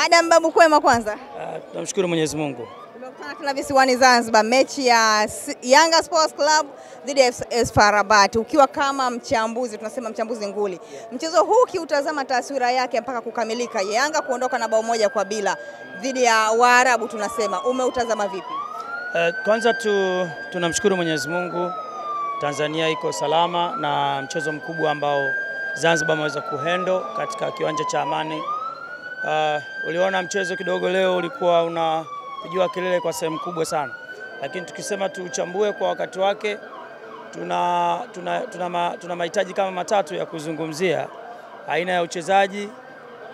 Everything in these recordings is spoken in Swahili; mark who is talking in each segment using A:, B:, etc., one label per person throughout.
A: Adam Babu, kwema kwanza?
B: Tunamshukuru Mwenyezi Mungu.
A: Tumekutana tena visiwani Zanzibar, mechi ya Yanga Sports Club dhidi ya AS FAR Rabat. Ukiwa kama mchambuzi, tunasema mchambuzi nguli, mchezo huu kiutazama taswira yake mpaka kukamilika, Yanga kuondoka na bao moja kwa bila dhidi ya Waarabu, tunasema umeutazama vipi?
B: Kwanza tunamshukuru Mwenyezi Mungu, Tanzania iko salama na mchezo mkubwa ambao Zanzibar ameweza kuhandle katika kiwanja cha Amani. Uliona mchezo kidogo leo ulikuwa unapigiwa kelele kwa sehemu kubwa sana, lakini tukisema tuchambue kwa wakati wake, tuna mahitaji kama matatu ya kuzungumzia: aina ya uchezaji,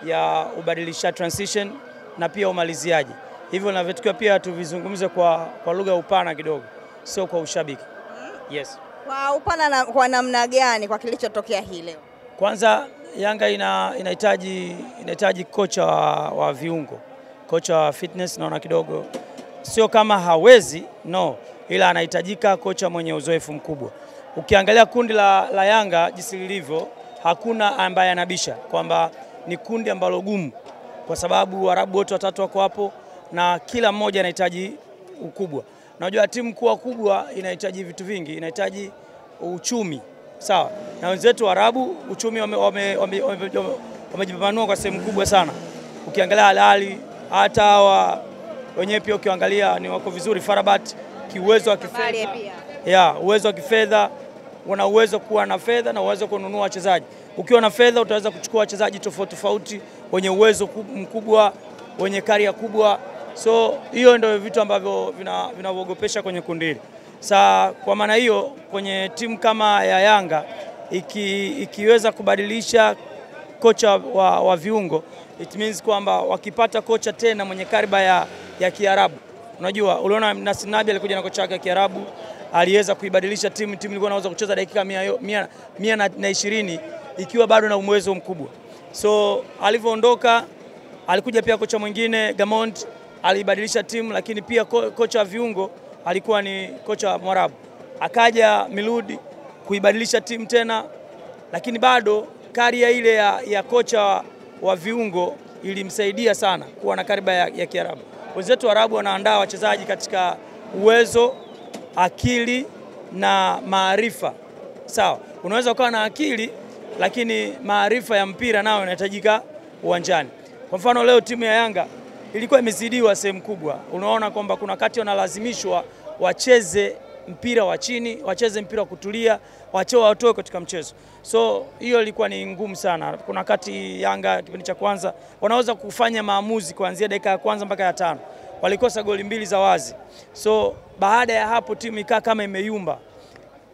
B: ya ubadilisha transition na pia umaliziaji. Hivyo navyotakiwa pia tuvizungumze kwa lugha upana kidogo, sio kwa ushabiki. Yes.
A: Kwa upana na kwa namna gani kwa kilichotokea hii leo?
B: Kwanza Yanga inahitaji kocha wa viungo, kocha wa fitness. Naona kidogo sio kama hawezi, no, ila anahitajika kocha mwenye uzoefu mkubwa. Ukiangalia kundi la Yanga jinsi lilivyo, hakuna ambaye anabisha kwamba ni kundi ambalo gumu, kwa sababu Waarabu wote watatu wako hapo na kila mmoja anahitaji ukubwa. Unajua timu kuwa kubwa inahitaji vitu vingi, inahitaji uchumi, sawa? Na wenzetu Waarabu uchumi wamejipambanua kwa sehemu kubwa sana. Ukiangalia halali, hata wenyewe pia ukiangalia ni wako vizuri. FAR Rabat kiuwezo wa kifedha, uwezo wa kifedha, wana uwezo kuwa na fedha na uwezo kununua wachezaji. Ukiwa na fedha utaweza kuchukua wachezaji tofauti tofauti wenye uwezo mkubwa, wenye karia kubwa. So hiyo ndio vitu ambavyo vinaogopesha kwenye kundi hili. Kwa maana hiyo kwenye timu kama ya Yanga ikiweza kubadilisha kocha wa viungo, it means kwamba wakipata kocha tena mwenye kariba ya Kiarabu. Unajua uliona Nasir Nabi alikuja na kocha wake ya Kiarabu, aliweza kuibadilisha timu ilikuwa inaweza kucheza dakika 120 ikiwa bado na uwezo mkubwa. So alivyoondoka alikuja pia kocha mwingine Gamond, alibadilisha timu, lakini pia kocha wa viungo alikuwa ni kocha Mwarabu. Akaja Miludi kuibadilisha timu tena, lakini bado karia ile ya kocha wa viungo ilimsaidia sana kuwa na kariba ya Kiarabu. Wenzetu Waarabu wanaandaa wachezaji katika uwezo, akili na maarifa. Sawa, unaweza ukawa na akili lakini maarifa ya mpira nayo yanahitajika uwanjani. Kwa mfano leo timu ya Yanga ilikuwa imezidiwa sehemu kubwa. Unaona kwamba kuna kati wanalazimishwa wacheze mpira wa chini, wacheze mpira wa kutulia, watoe katika mchezo. So hiyo ilikuwa ni ngumu sana. Kuna kati Yanga kipindi cha kwanza wanaweza kufanya maamuzi kuanzia dakika ya kwanza mpaka ya 5. Walikosa goli 2 za wazi. So baada ya hapo timu ikaa kama imeyumba.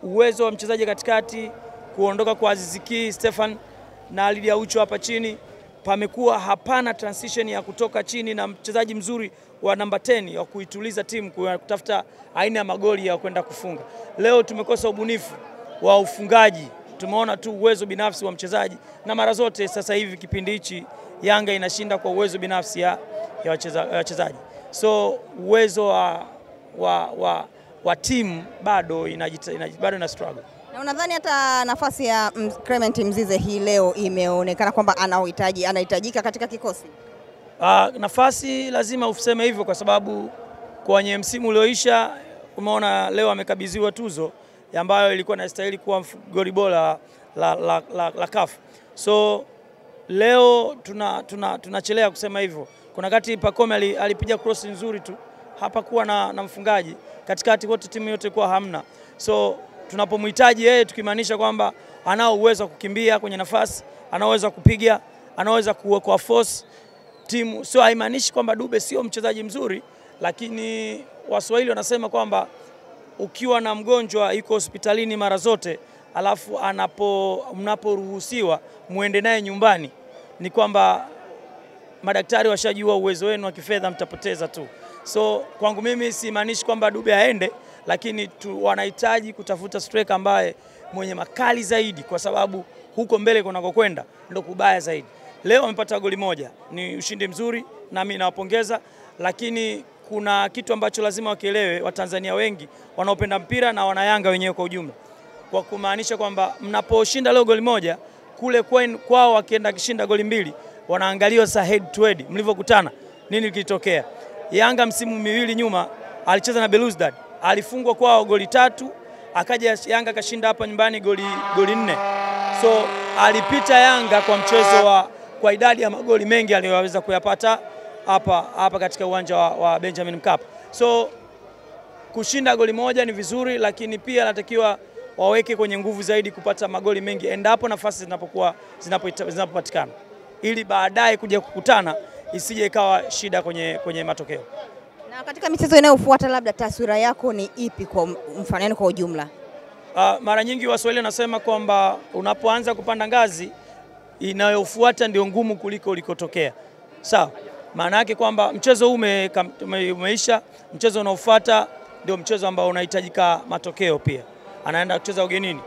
B: Uwezo wa mchezaji katikati, kuondoka kwa Aziz Ki, Stefan na Lydia Aucho hapa chini, pamekuwa hapana transition ya kutoka chini na mchezaji mzuri wa namba 10 wa kuituliza timu kutafuta aina ya magoli ya kwenda kufunga. Leo tumekosa ubunifu wa ufungaji. Tumeona tu uwezo binafsi wa mchezaji, na mara zote sasa hivi kipindi hichi Yanga inashinda kwa uwezo binafsi ya wachezaji. So uwezo wa timu bado ina struggle.
A: Na unadhani hata nafasi ya Clement Mzize hii leo imeonekana kwamba anahitajika katika kikosi?
B: Nafasi lazima useme hivyo, kwa sababu kwenye msimu ulioisha umeona leo amekabidhiwa tuzo ambayo ilikuwa inastahili kuwa goli bora la CAF. So leo tunachelea kusema hivyo. Kuna kati Pacome alipiga cross nzuri tu, hapakuwa na mfungaji. Katikati wote timu yote kwa hamna. So tunapomhitaji yeye tukimaanisha kwamba anao uwezo wa kukimbia kwenye nafasi, anaweza kupiga, anaweza kwa force timu. So haimaanishi kwamba Dube sio mchezaji mzuri, lakini Waswahili wanasema kwamba ukiwa na mgonjwa yuko hospitalini mara zote, alafu mnaporuhusiwa muende naye nyumbani, ni kwamba madaktari washajua uwezo wenu wa kifedha, mtapoteza tu. So kwangu mimi simaanishi kwamba Dube aende, lakini wanahitaji kutafuta striker ambaye mwenye makali zaidi, kwa sababu huko mbele kunakokwenda ndo kubaya zaidi. Leo wamepata goli moja, ni ushindi mzuri na mimi nawapongeza, lakini kuna kitu ambacho lazima wakielewe Watanzania wengi wanaopenda mpira na wana Yanga wenyewe kwa ujumla. Kwa kumaanisha kwamba mnaposhinda leo goli moja, kule kwao wakienda kishinda goli 2, wanaangaliwa sasa head to head, mlivyokutana nini kilitokea. Yanga msimu miwili nyuma alicheza na Belouizdad, alifungwa kwao goli 3, akaja Yanga kashinda hapa nyumbani goli 4. So alipita Yanga kwa mchezo kwa idadi ya magoli mengi aliyoweza kuyapata hapa katika uwanja wa Benjamin Mkapa. So kushinda goli moja ni vizuri, lakini pia natakiwa waweke kwenye nguvu zaidi kupata magoli mengi endapo nafasi zinapopatikana, ili baadaye kuja kukutana isije ikawa shida kwenye matokeo.
A: Na katika michezo inayofuata labda taswira yako ni ipi kwa mfanano kwa ujumla?
B: Mara nyingi Waswahili wanasema kwamba unapoanza kupanda ngazi inayofuata ndio ngumu kuliko ulikotokea. Sawa. Maana yake kwamba mchezo umeisha, mchezo unaofuata ndio mchezo ambao unahitajika matokeo pia. Anaenda kucheza ugenini.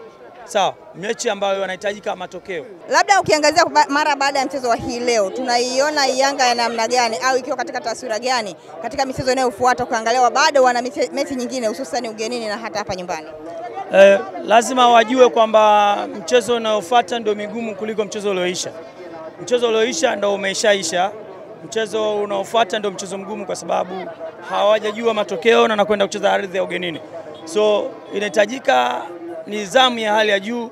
B: Sawa, mechi ambayo inahitajika matokeo.
A: Labda ukiangazia mara baada ya mchezo wa hii leo, tunaiona Yanga ya namna gani au ikiwa katika taswira gani katika michezo inayofuata, ukiangalia bado wana mechi nyingine hususan ugenini na hata hapa nyumbani?
B: Lazima wajue kwamba mchezo unaofuata ndio migumu kuliko mchezo ulioisha. Mchezo ulioisha ndio umeshaisha. Mchezo unaofuata ndio mchezo mgumu kwa sababu hawajajua matokeo na nakwenda kucheza ardhi ya ugenini. So inahitajika nidhamu ya hali ya juu,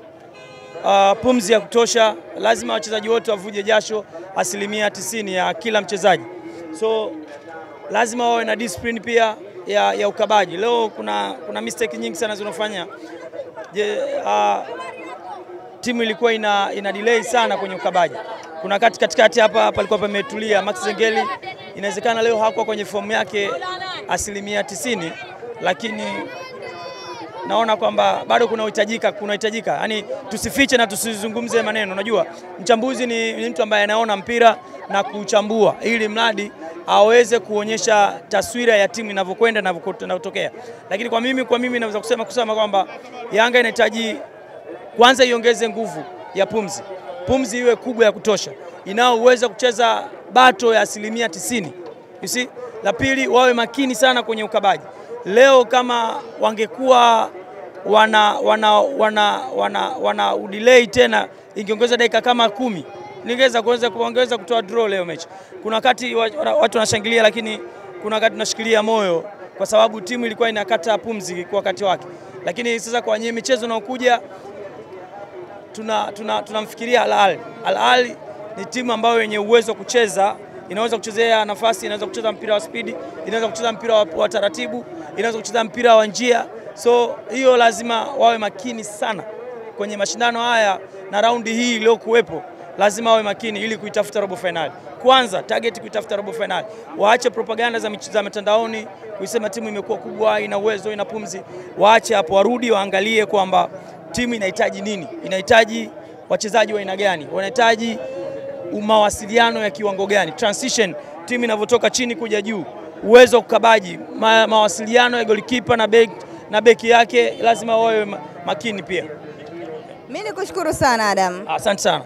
B: pumzi ya kutosha. Lazima wachezaji wote wavuje jasho 90% ya kila mchezaji. So lazima wawe na discipline pia ya ukabaji. Leo kuna mistake nyingi sana zinafanya. Timu ilikuwa ina delay sana kwenye ukabaji. Kuna katikati hapa palikuwa pametulia. Max Zengeli inawezekana leo hakuwa kwenye fomu yake 90%, lakini naona kwamba bado kunahitajika. Yaani tusifiche na tusizungumze maneno. Unajua mchambuzi ni mtu ambaye anaona mpira na kuchambua ili mradi aweze kuonyesha taswira ya timu inavyokwenda na inavyotokea. Lakini kwa mimi naweza kusema kwamba Yanga inahitaji kwanza iongeze nguvu ya pumzi. Pumzi iwe kubwa ya kutosha, inaoweza kucheza bato ya 90%. You see? La pili, wawe makini sana kwenye ukabaji. Leo kama wangekuwa wana udelay tena, ingeongeza dakika kama 10, kuongeza kutoa draw leo mechi. Kuna wakati watu wanashangilia, lakini kuna wakati tunashikilia moyo kwa sababu timu ilikuwa inakata pumzi kwa wakati wake. Lakini sasa kwa michezo inayokuja tunamfikiria Al Ahly ni timu ambayo yenye uwezo wa kucheza, inaweza kuchezea nafasi, inaweza kucheza mpira wa speed, inaweza kucheza mpira wa taratibu, inaweza kucheza mpira wa njia. So hiyo lazima wawe makini sana kwenye mashindano haya, na raundi hii iliyokuwepo lazima wawe makini ili kuitafuta robo finali. Kwanza target kuitafuta robo finali. Waache propaganda za mitandaoni kusema timu imekuwa kubwa, ina uwezo, ina pumzi. Waache hapo, warudi waangalie kwamba timu inahitaji nini, inahitaji wachezaji wa aina gani, wanahitaji mawasiliano ya kiwango gani, transition, timu inavyotoka chini kuja juu, uwezo kukabaji, mawasiliano ya goalkeeper na beki yake lazima wawe makini pia.
A: Mimi nikushukuru sana Adam.
B: Asante sana.